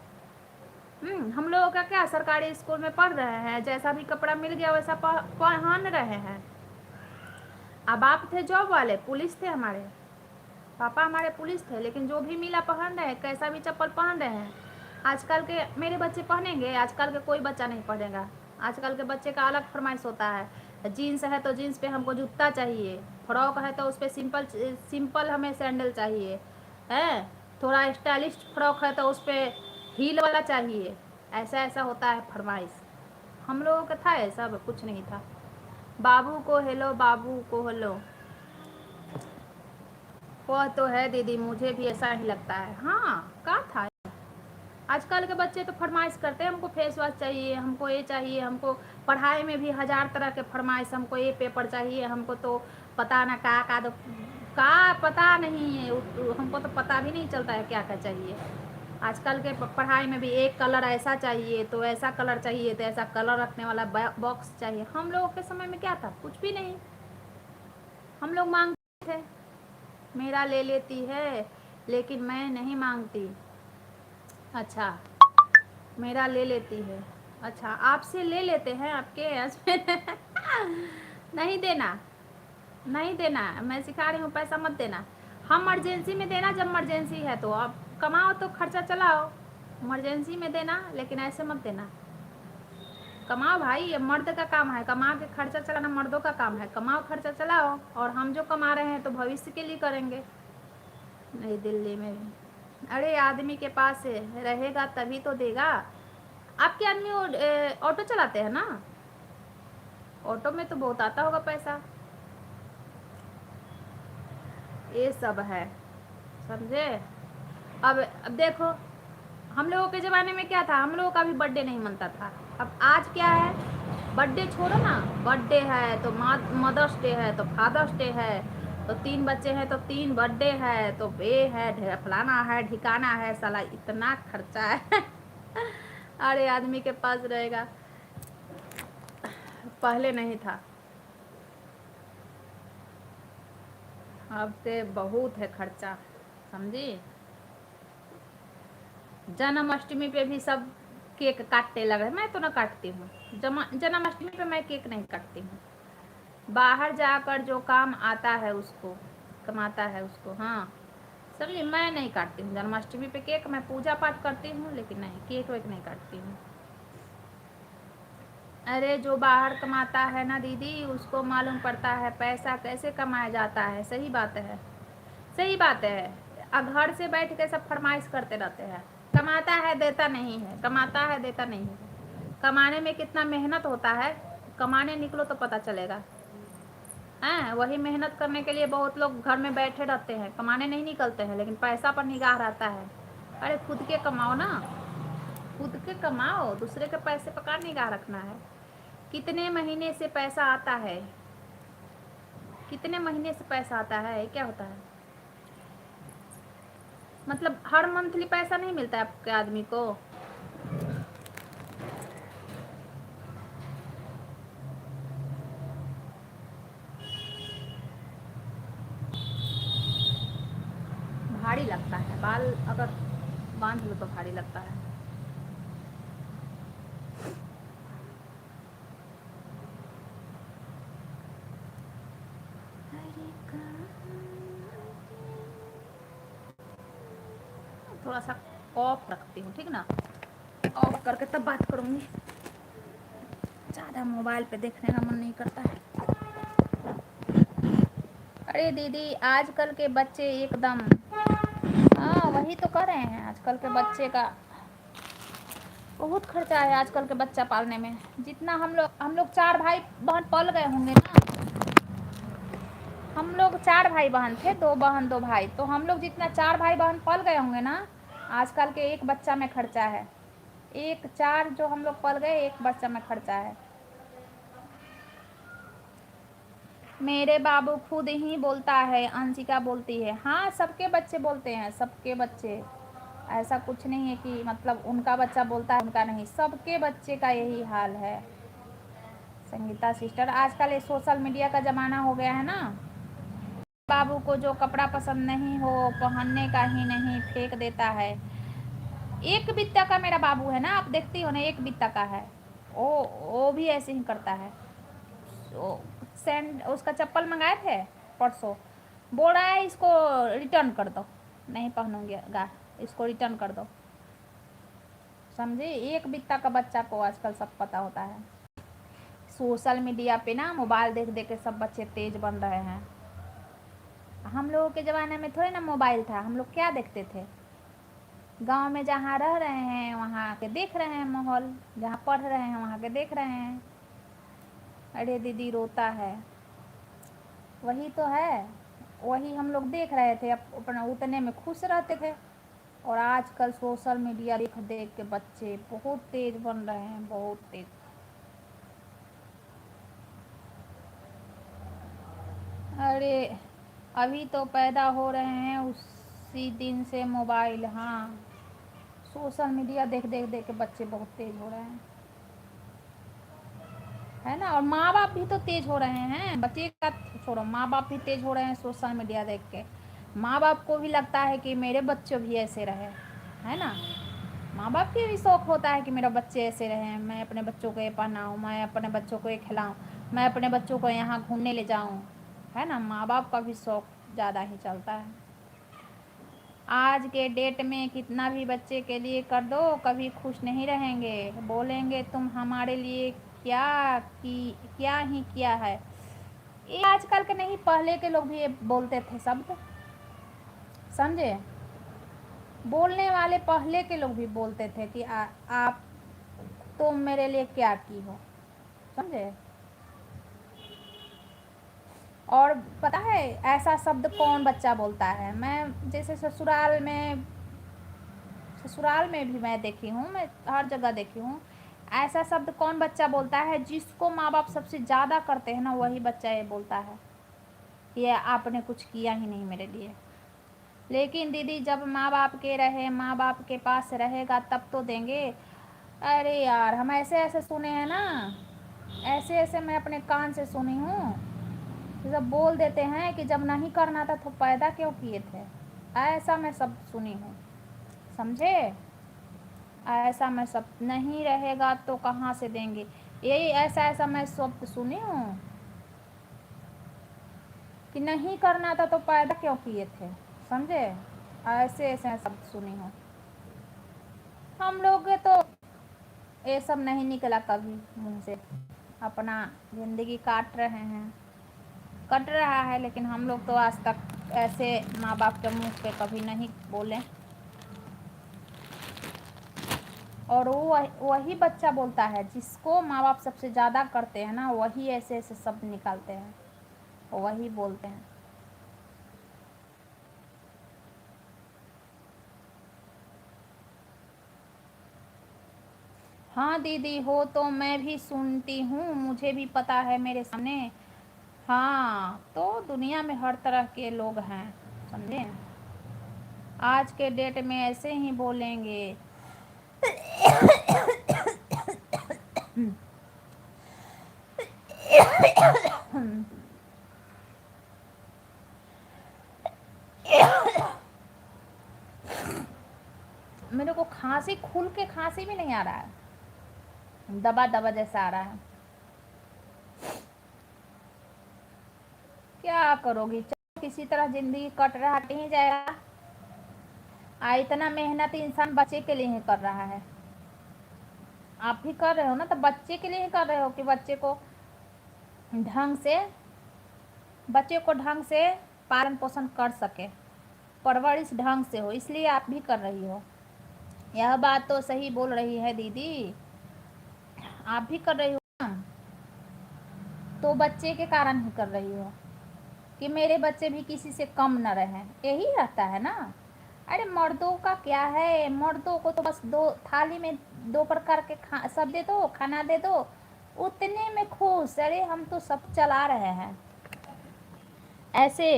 हम लोगों का क्या, सरकारी स्कूल में पढ़ रहे हैं, जैसा भी कपड़ा मिल गया वैसा पहन रहे हैं। अब आप थे जॉब वाले, पुलिस थे हमारे पापा, हमारे पुलिस थे, लेकिन जो भी मिला पहन रहे हैं, कैसा भी चप्पल पहन रहे हैं। आजकल के मेरे बच्चे पहनेंगे, आजकल के कोई बच्चा नहीं पहनेगा। आजकल के बच्चे का अलग फरमाइश होता है। जीन्स है तो जीन्स पे हमको जूता चाहिए, फ्रॉक है तो उस पर सिंपल सिंपल हमें सैंडल चाहिए है, थोड़ा स्टाइलिश फ्रॉक है तो उस पर हील वाला चाहिए। ऐसा ऐसा होता है फरमाइश। हम लोगों का था ऐसा कुछ नहीं था। बाबू को हेलो, बाबू को हेलो, वह तो है दीदी, मुझे भी ऐसा ही लगता है। हाँ, क्या था। आजकल के बच्चे तो फरमाइश करते हैं, हमको फेस वॉश चाहिए, हमको ये चाहिए, हमको पढ़ाई में भी 1000 तरह के फरमाइश, हमको ये पेपर चाहिए, हमको तो पता ना का पता नहीं है, हमको तो पता भी नहीं चलता है क्या क्या चाहिए। आजकल के पढ़ाई में भी एक कलर ऐसा चाहिए तो ऐसा कलर चाहिए, तो ऐसा कलर रखने वाला बॉक्स चाहिए। हम लोगों के समय में क्या था, कुछ भी नहीं। हम लोग मांगते थे, मेरा ले लेती है लेकिन मैं नहीं मांगती। अच्छा, मेरा ले लेती है। अच्छा, आपसे ले लेते हैं, आपके हस्बैंड नहीं देना, नहीं देना, मैं सिखा रही हूँ, पैसा मत देना। हम इमरजेंसी में देना, जब इमरजेंसी है तो आप कमाओ तो खर्चा चलाओ, इमरजेंसी में देना, लेकिन ऐसे मत देना। कमाओ भाई, ये मर्द का काम है, कमा के खर्चा चलाना मर्दों का काम है। कमाओ, खर्चा चलाओ, और हम जो कमा रहे हैं तो भविष्य के लिए करेंगे। नई दिल्ली में भी, अरे आदमी के पास रहेगा तभी तो देगा। आपके आदमी ऑटो चलाते हैं ना, ऑटो में तो बहुत आता होगा पैसा। ये सब है, समझे। अब देखो, हम लोगों के ज़माने में क्या था, हम लोगों का भी बर्थडे नहीं मनता था। अब आज क्या है, बर्थडे छोड़ो ना, बर्थडे है तो मदर्स डे है तो फादर्स डे है, तो 3 बच्चे हैं तो 3 बर्थडे है, तो ये है, फलाना है, ठिकाना है, साला इतना खर्चा है। अरे आदमी के पास रहेगा, पहले नहीं था, अब से बहुत है खर्चा, समझी। जन्माष्टमी पे भी सब केक काटने लगे, मैं तो ना काटती हूँ। जन्माष्टमी पे मैं केक नहीं काटती हूँ। बाहर जाकर जो काम आता है उसको, कमाता है उसको, हाँ समझिए। मैं नहीं काटती हूँ जन्माष्टमी पे केक, मैं पूजा पाठ करती हूँ, लेकिन नहीं, केक वेक नहीं काटती हूँ। अरे जो बाहर कमाता है ना दीदी, उसको मालूम पड़ता है पैसा कैसे कमाया जाता है। सही बात है, सही बात है। घर से बैठ के सब फरमाइश करते रहते हैं, कमाता है देता नहीं है, कमाता है देता नहीं है। कमाने में कितना मेहनत होता है, कमाने निकलो तो पता चलेगा। हैं, वही मेहनत करने के लिए बहुत लोग घर में बैठे रहते हैं, कमाने नहीं निकलते हैं, लेकिन पैसा पर निगाह रहता है। अरे खुद के कमाओ ना, खुद के कमाओ, दूसरे के पैसे पर का निगाह रखना है। कितने महीने से पैसा आता है, कितने महीने से पैसा आता है, क्या होता है, मतलब हर मंथली पैसा नहीं मिलता है आपके आदमी को। भारी लगता है, बाल अगर बांध लो तो भारी लगता है। थोड़ा सा ऑफ रखती हूँ, ठीक ना, ऑफ करके तब बात करूँगी। ज़्यादा मोबाइल पे देखने का मन नहीं करता है। अरे दीदी आजकल के बच्चे एकदम, हाँ वही तो कर रहे हैं, आजकल के बच्चे का बहुत खर्चा है आजकल के बच्चा पालने में। जितना हम लोग 4 भाई बहन पल गए होंगे ना, हम लोग 4 भाई बहन थे, 2 बहन 2 भाई, तो हम लोग जितना 4 भाई बहन पल गए होंगे ना, आजकल के एक बच्चा में खर्चा है। एक 4 जो हम लोग पल गए, एक बच्चा में खर्चा है। मेरे बाबू खुद ही बोलता है, अंशिका बोलती है। हाँ सबके बच्चे बोलते हैं, सबके बच्चे, ऐसा कुछ नहीं है कि मतलब उनका बच्चा बोलता है उनका नहीं, सबके बच्चे का यही हाल है। संगीता सिस्टर, आजकल ये सोशल मीडिया का ज़माना हो गया है ना, बाबू को जो कपड़ा पसंद नहीं हो, पहनने का ही नहीं, फेंक देता है। एक बित्ता का मेरा बाबू है ना, आप देखती हो ना, एक बित्ता का है, वो भी ऐसे ही करता है। सैंड उसका चप्पल मंगाए थे परसों, बोल रहा है इसको रिटर्न कर दो, नहीं पहनूंगी गा, इसको रिटर्न कर दो। समझे, एक बित्ता का बच्चा को आजकल सब पता होता है। सोशल मीडिया पे ना मोबाइल देख देख के सब बच्चे तेज बन रहे हैं। हम लोगों के ज़माने में थोड़े ना मोबाइल था, हम लोग क्या देखते थे, गांव में जहाँ रह रहे हैं वहाँ के देख रहे हैं माहौल, जहाँ पढ़ रहे हैं वहाँ के देख रहे हैं। अरे दीदी रोता है, वही तो है, वही हम लोग देख रहे थे, अपना उतने में खुश रहते थे। और आजकल सोशल मीडिया देख देख के बच्चे बहुत तेज बन रहे हैं, बहुत तेज। अरे अभी तो पैदा हो रहे हैं उसी दिन से मोबाइल, हाँ सोशल मीडिया देख देख देख के बच्चे बहुत तेज हो रहे हैं, है ना। और माँ बाप भी तो तेज हो रहे हैं, बच्चे का छोड़ो, माँ बाप भी तेज हो रहे हैं सोशल मीडिया देख के। माँ बाप को भी लगता है कि मेरे बच्चे भी ऐसे रहे, है ना। माँ बाप के भी शौक होता है कि मेरा बच्चे ऐसे रहे, मैं अपने बच्चों को ये पहनाऊँ, मैं अपने बच्चों को ये खिलाऊँ, मैं अपने बच्चों को यहाँ घूमने ले जाऊँ, है ना। माँ बाप का भी शौक ज़्यादा ही चलता है। आज के डेट में कितना भी बच्चे के लिए कर दो, कभी खुश नहीं रहेंगे। बोलेंगे तुम हमारे लिए क्या ही किया है। ये आजकल के नहीं, पहले के लोग भी ये बोलते थे शब्द, समझे। बोलने वाले पहले के लोग भी बोलते थे कि आप तुम मेरे लिए क्या की हो, समझे। और पता है ऐसा शब्द कौन बच्चा बोलता है। मैं जैसे ससुराल में भी मैं देखी हूँ, मैं हर जगह देखी हूँ। ऐसा शब्द कौन बच्चा बोलता है, जिसको माँ बाप सबसे ज़्यादा करते हैं ना, वही बच्चा ये बोलता है ये आपने कुछ किया ही नहीं मेरे लिए। लेकिन दीदी जब माँ बाप के रहे, माँ बाप के पास रहेगा तब तो देंगे। अरे यार हम ऐसे ऐसे सुने हैं ना, ऐसे ऐसे मैं अपने कान से सुनी हूँ। जब बोल देते हैं कि जब नहीं करना था तो पैदा क्यों किए थे, ऐसा मैं सब सुनी हूँ, समझे। ऐसा मैं सब, नहीं रहेगा तो कहाँ से देंगे, यही ऐसा ऐसा मैं सब सुनी हूँ कि नहीं करना था तो पैदा क्यों किए थे, समझे। ऐसे ऐसे सब सुनी हूँ। हम लोग तो ये सब नहीं निकला कभी मुंह से, अपना ज़िंदगी काट रहे हैं, कट रहा है। लेकिन हम लोग तो आज तक ऐसे माँ बाप के मुंह पे कभी नहीं बोले। और वही बच्चा बोलता है, जिसको माँ बाप सबसे ज़्यादा करते हैं ना, वही ऐसे ऐसे शब्द निकालते हैं, वही बोलते हैं। हाँ दीदी हो तो मैं भी सुनती हूँ, मुझे भी पता है मेरे सामने। हाँ तो दुनिया में हर तरह के लोग हैं, समझे। आज के डेट में ऐसे ही बोलेंगे। मेरे को खांसी, खुल के खांसी भी नहीं आ रहा है, दबा दबा जैसा आ रहा है। क्या करोगी, चलो किसी तरह जिंदगी कट रहा, कट ही जाएगा। इतना मेहनत इंसान बच्चे के लिए ही कर रहा है। आप भी कर रहे हो ना, तो बच्चे के लिए ही कर रहे हो कि ढंग से बच्चे को ढंग से पालन पोषण कर सके, परवरिश ढंग से हो, इसलिए आप भी कर रही हो। यह बात तो सही बोल रही है दीदी, आप भी कर रही हो ना, तो बच्चे के कारण ही कर रही हो कि मेरे बच्चे भी किसी से कम न रहें, यही रहता है ना। अरे मर्दों का क्या है, मर्दों को तो बस दो थाली में दो प्रकार के सब दे दो, खाना दे दो, उतने में खुश। अरे हम तो सब चला रहे हैं। ऐसे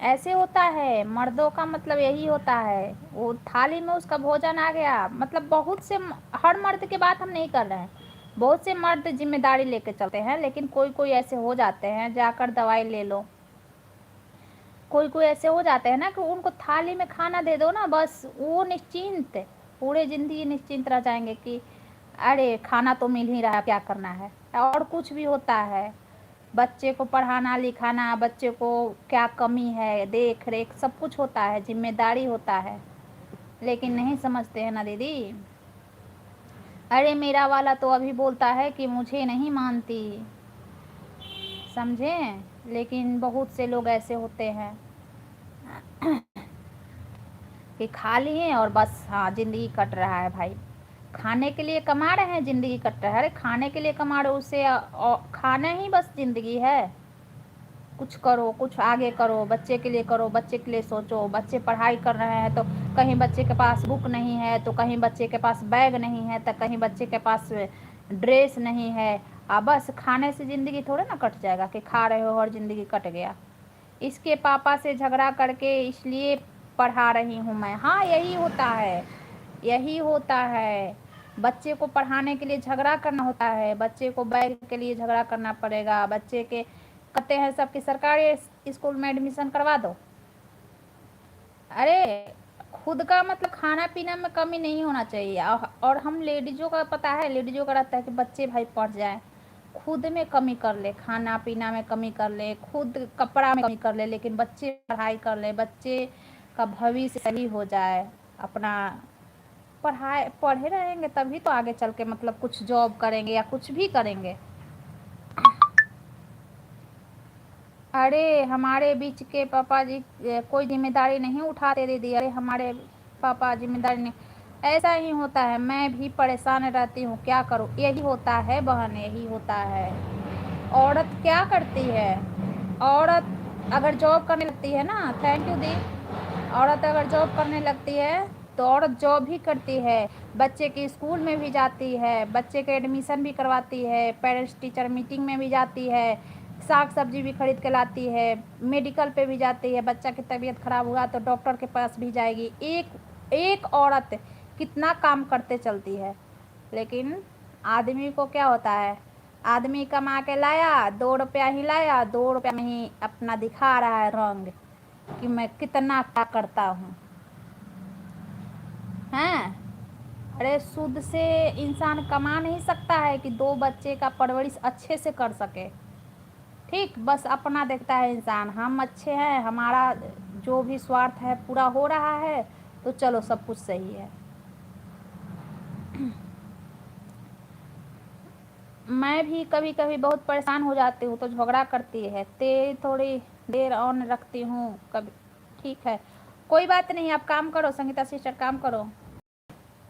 ऐसे होता है, मर्दों का मतलब यही होता है, वो थाली में उसका भोजन आ गया। मतलब बहुत से, हर मर्द की बात हम नहीं कर रहे हैं, बहुत से मर्द जिम्मेदारी लेके चलते हैं, लेकिन कोई कोई ऐसे हो जाते हैं, जाकर दवाई ले लो। कोई कोई ऐसे हो जाते हैं ना कि उनको थाली में खाना दे दो ना, बस वो निश्चिंत, पूरे ज़िंदगी निश्चिंत रह जाएंगे कि अरे खाना तो मिल ही रहा है, क्या करना है। और कुछ भी होता है, बच्चे को पढ़ाना लिखाना, बच्चे को क्या कमी है, देख रेख सब कुछ होता है, जिम्मेदारी होता है, लेकिन नहीं समझते हैं ना दीदी। अरे मेरा वाला तो अभी बोलता है कि मुझे नहीं मानती, समझे। लेकिन बहुत से लोग ऐसे होते हैं कि खा लिए और बस, हाँ ज़िंदगी कट रहा है भाई। खाने के लिए कमा रहे हैं, ज़िंदगी कट रहा है। अरे खाने के लिए कमा रहे हो, उससे खाना ही बस ज़िंदगी है। कुछ करो, कुछ आगे करो, बच्चे के लिए करो, बच्चे के लिए सोचो। बच्चे पढ़ाई कर रहे हैं तो कहीं बच्चे के पास बुक नहीं है, तो कहीं बच्चे के पास बैग नहीं है, तो कहीं बच्चे के पास ड्रेस नहीं है। बस खाने से ज़िंदगी थोड़े ना कट जाएगा कि खा रहे हो और ज़िंदगी कट गया। इसके पापा से झगड़ा करके इसलिए पढ़ा रही हूँ मैं। हाँ यही होता है, यही होता है। बच्चे को पढ़ाने के लिए झगड़ा करना होता है, बच्चे को बैग के लिए झगड़ा करना पड़ेगा। बच्चे के कहते हैं सबकी सरकारी स्कूल में एडमिशन करवा दो। अरे खुद का मतलब खाना पीना में कमी नहीं होना चाहिए। और हम लेडीज़ों का पता है, लेडीज़ों का रहता है कि बच्चे भाई पढ़ जाए, खुद में कमी कर ले, खाना पीना में कमी कर ले, खुद कपड़ा में कमी कर ले, लेकिन बच्चे पढ़ाई कर ले, बच्चे का भविष्य सही हो जाए, अपना पढ़े रहेंगे तभी तो आगे चल के मतलब कुछ जॉब करेंगे या कुछ भी करेंगे। अरे हमारे बीच के पापा जी कोई जिम्मेदारी नहीं उठाते दीदी। अरे हमारे पापा जिम्मेदारी नहीं, ऐसा ही होता है। मैं भी परेशान रहती हूँ, क्या करूँ। यही होता है बहन, यही होता है। औरत क्या करती है, औरत अगर जॉब करने लगती है ना, थैंक यू दी, औरत अगर जॉब करने लगती है तो औरत जॉब भी करती है, बच्चे के स्कूल में भी जाती है, बच्चे के एडमिशन भी करवाती है, पेरेंट्स टीचर मीटिंग में भी जाती है, साग सब्जी भी खरीद के लाती है, मेडिकल पे भी जाती है, बच्चा की तबीयत खराब हुआ तो डॉक्टर के पास भी जाएगी। एक एक औरत कितना काम करते चलती है। लेकिन आदमी को क्या होता है, आदमी कमा के लाया, 2 रुपया ही लाया, 2 रुपया में ही अपना दिखा रहा है रंग कि मैं कितना क्या करता हूँ, हैं। अरे शुद्ध से इंसान कमा नहीं सकता है कि 2 बच्चे का परवरिश अच्छे से कर सके। ठीक, बस अपना देखता है इंसान, हम अच्छे हैं, हमारा जो भी स्वार्थ है पूरा हो रहा है तो चलो सब कुछ सही है। मैं भी कभी कभी बहुत परेशान हो जाती हूँ तो झगड़ा करती है, तेरी थोड़ी देर ऑन रखती हूँ कभी। ठीक है, कोई बात नहीं, आप काम करो संगीता सिस्टर, काम करो।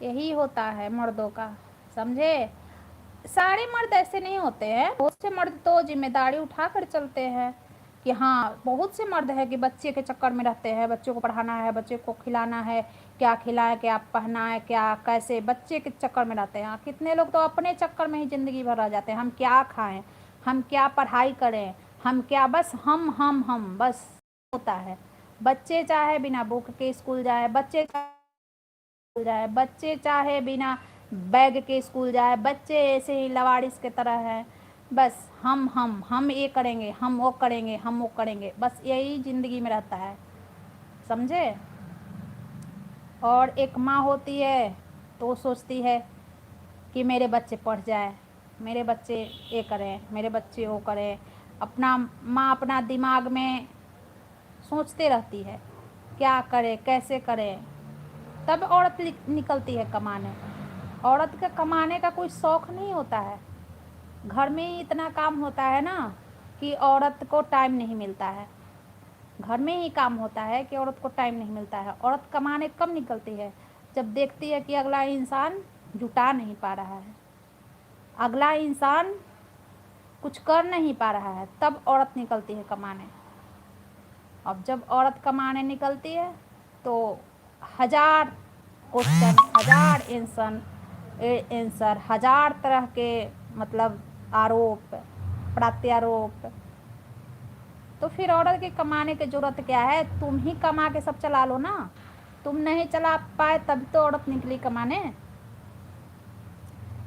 यही होता है मर्दों का, समझे। सारे मर्द ऐसे नहीं होते हैं, बहुत से मर्द तो जिम्मेदारी उठा कर चलते हैं कि हाँ, बहुत से मर्द है कि बच्चे के चक्कर में रहते हैं, बच्चों को पढ़ाना है, बच्चे को खिलाना है, क्या खिलाएं, क्या पहना है, क्या कैसे, बच्चे के चक्कर में रहते हैं। कितने लोग तो अपने चक्कर में ही ज़िंदगी भर रह जाते हैं, हम क्या खाएं, हम क्या पढ़ाई करें, हम क्या, बस हम बस होता है। बच्चे चाहे बिना बुक के स्कूल जाए, बच्चे चाहे बिना बैग के स्कूल जाए, बच्चे ऐसे ही लवारिस के तरह हैं। बस हम ये करेंगे, हम वो करेंगे, हम वो करेंगे, बस यही ज़िंदगी में रहता है, समझे। और एक माँ होती है तो वो सोचती है कि मेरे बच्चे पढ़ जाए, मेरे बच्चे ये करें, मेरे बच्चे वो करें। अपना माँ अपना दिमाग में सोचते रहती है क्या करे, कैसे करें। तब औरत निकलती है कमाने। औरत का कमाने का कोई शौक़ नहीं होता है, घर में ही इतना काम होता है ना कि औरत को टाइम नहीं मिलता है। घर में ही काम होता है कि औरत को टाइम नहीं मिलता है। औरत कमाने कब निकलती है, जब देखती है कि अगला इंसान जुटा नहीं पा रहा है, अगला इंसान कुछ कर नहीं पा रहा है, तब औरत निकलती है कमाने। अब जब औरत कमाने निकलती है तो 1000 क्वेश्चन, 1000 आंसर, 1000 तरह के मतलब आरोप प्रत्यारोप। तो फिर औरत के कमाने की जरूरत क्या है, तुम ही कमा के सब चला लो ना। तुम नहीं चला पाए तब तो औरत निकली कमाने,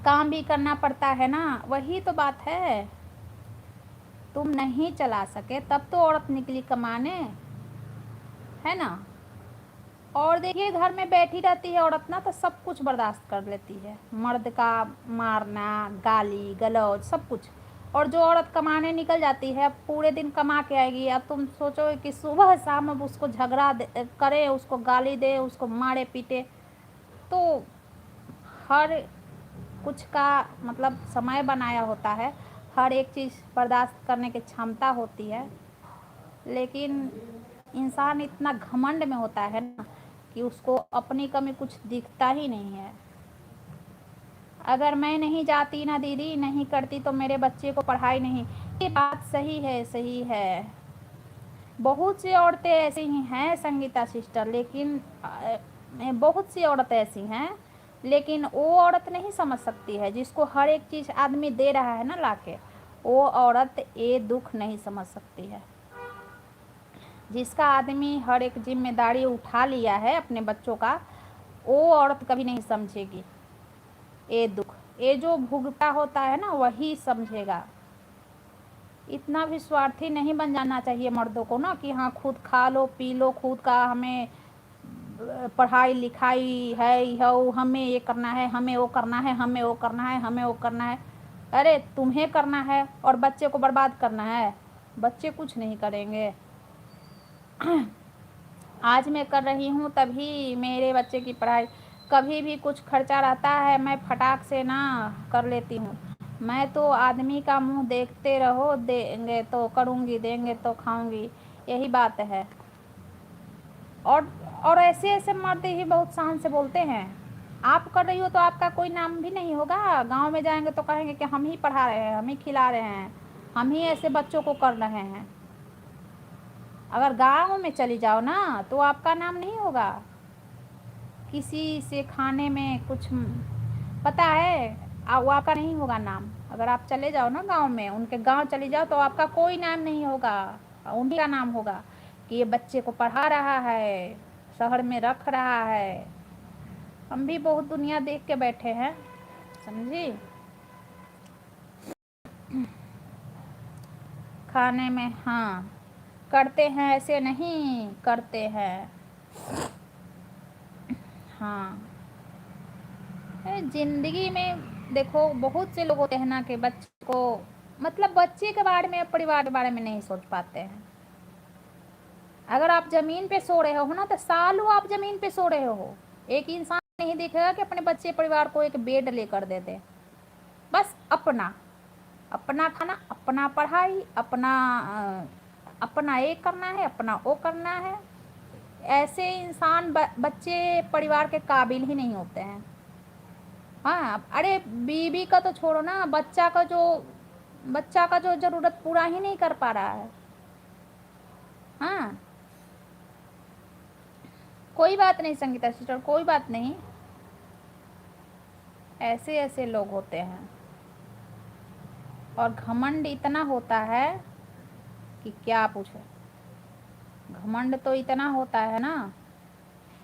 काम भी करना पड़ता है ना, वही तो बात है। तुम नहीं चला सके तब तो औरत निकली कमाने, है ना। और देखिए घर में बैठी रहती है औरत ना तो सब कुछ बर्दाश्त कर लेती है, मर्द का मारना, गाली गलौज सब कुछ। और जो औरत कमाने निकल जाती है, अब पूरे दिन कमा के आएगी, अब तुम सोचो कि सुबह शाम अब उसको झगड़ा करे, उसको गाली दे, उसको मारे पीटे, तो हर कुछ का मतलब समय बनाया होता है, हर एक चीज़ बर्दाश्त करने की क्षमता होती है। लेकिन इंसान इतना घमंड में होता है ना कि उसको अपनी कमी कुछ दिखता ही नहीं है। अगर मैं नहीं जाती ना दीदी, नहीं करती तो मेरे बच्चे को पढ़ाई नहीं, ये बात सही है, सही है। बहुत सी औरतें ऐसी ही हैं संगीता सिस्टर, लेकिन बहुत सी औरतें ऐसी हैं, लेकिन वो औरत नहीं समझ सकती है जिसको हर एक चीज़ आदमी दे रहा है ना लाके, वो औरत ये दुख नहीं समझ सकती है। जिसका आदमी हर एक जिम्मेदारी उठा लिया है अपने बच्चों का, वो औरत कभी नहीं समझेगी ये दुख। ये जो भुगता होता है ना वही समझेगा। इतना भी स्वार्थी नहीं बन जाना चाहिए मर्दों को ना कि हाँ खुद खा लो पी लो, खुद का हमें पढ़ाई लिखाई है, हमें ये करना है, हमें वो करना है, हमें वो करना है, हमें वो करना है। अरे तुम्हें करना है और बच्चे को बर्बाद करना है, बच्चे कुछ नहीं करेंगे। आज मैं कर रही हूँ तभी मेरे बच्चे की पढ़ाई। कभी भी कुछ खर्चा रहता है मैं फटाक से ना कर लेती हूँ। मैं तो आदमी का मुंह देखते रहो, देंगे तो करूँगी, देंगे तो खाऊंगी, यही बात है। और और ऐसे ऐसे मर्द ही बहुत शान से बोलते हैं। आप कर रही हो तो आपका कोई नाम भी नहीं होगा। गांव में जाएंगे तो कहेंगे कि हम ही पढ़ा रहे हैं, हम ही खिला रहे हैं, हम ही ऐसे बच्चों को कर रहे हैं। अगर गांव में चली जाओ ना तो आपका नाम नहीं होगा। किसी से खाने में कुछ पता है वो आपका नहीं होगा नाम। अगर आप चले जाओ ना गांव में, उनके गांव चली जाओ तो आपका कोई नाम नहीं होगा। उन्हीं का नाम होगा कि ये बच्चे को पढ़ा रहा है, शहर में रख रहा है। हम भी बहुत दुनिया देख के बैठे हैं, समझी। खाने में हाँ करते हैं, ऐसे नहीं करते हैं। हाँ जिंदगी में देखो बहुत से लोग होते हैं ना कि बच्चे को मतलब बच्चे के बारे में, परिवार के बारे में नहीं सोच पाते हैं। अगर आप जमीन पे सो रहे हो ना तो सालों आप जमीन पे सो रहे हो। एक इंसान नहीं देखेगा कि अपने बच्चे परिवार को एक बेड लेकर दे दे। बस अपना अपना खाना, अपना पढ़ाई, अपना ये करना है, अपना वो करना है। ऐसे इंसान बच्चे परिवार के काबिल ही नहीं होते हैं। हाँ अरे बीवी का तो छोड़ो ना, बच्चा का जो जरूरत पूरा ही नहीं कर पा रहा है। हाँ कोई बात नहीं संगीता सिस्टर, कोई बात नहीं। ऐसे ऐसे लोग होते हैं और घमंड इतना होता है कि क्या पूछे। घमंड तो इतना होता है ना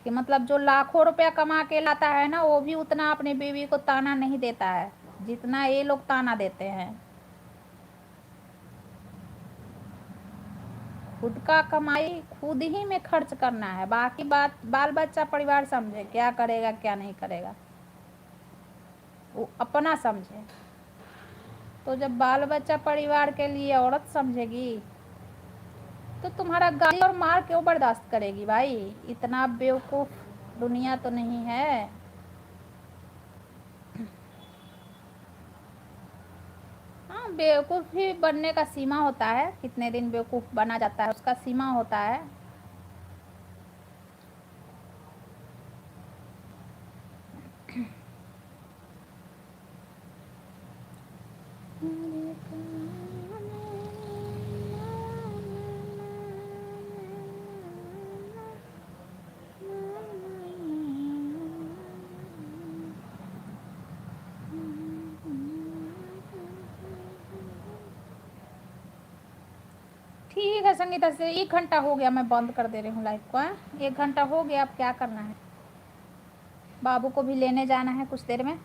कि मतलब जो लाखों रुपया कमा के लाता है ना वो भी उतना अपनी बीवी को ताना नहीं देता है जितना ये लोग ताना देते हैं। खुद का कमाई खुद ही में खर्च करना है, बाकी बात बाल बच्चा परिवार समझे क्या करेगा क्या नहीं करेगा, वो अपना समझे। तो जब बाल बच्चा परिवार के लिए औरत समझेगी तो तुम्हारा गाली और मार क्यों बर्दाश्त करेगी भाई। इतना बेवकूफ दुनिया तो नहीं है। हाँ बेवकूफ भी बनने का सीमा होता है, कितने दिन बेवकूफ बना जाता है उसका सीमा होता है। ठीक है संगीता से 1 घंटा हो गया, मैं बंद कर दे रही हूँ लाइव को। 1 घंटा हो गया, अब क्या करना है, बाबू को भी लेने जाना है कुछ देर में।